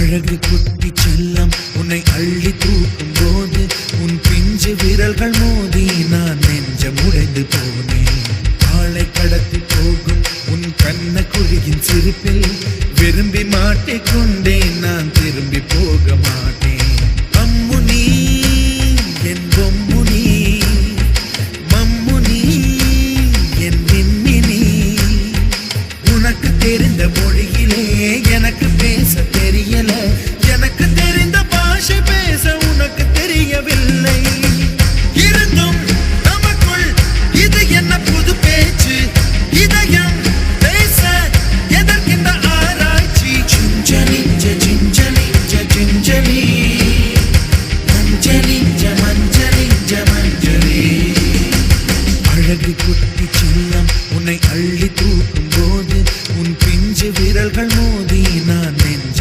அழகு குட்டி செல்லம் உன்னை அள்ளி தூக்கும் போது உன் பிஞ்சு விரல்கள் மோதி நான் நெஞ்சம் உடைந்து போனேன். ஆளை கடத்தி போகும் உன் கண்ண குழியின் சிரிப்பில் விரும்பி மாட்டிக்கொண்டேன் நான் திரும்பி போக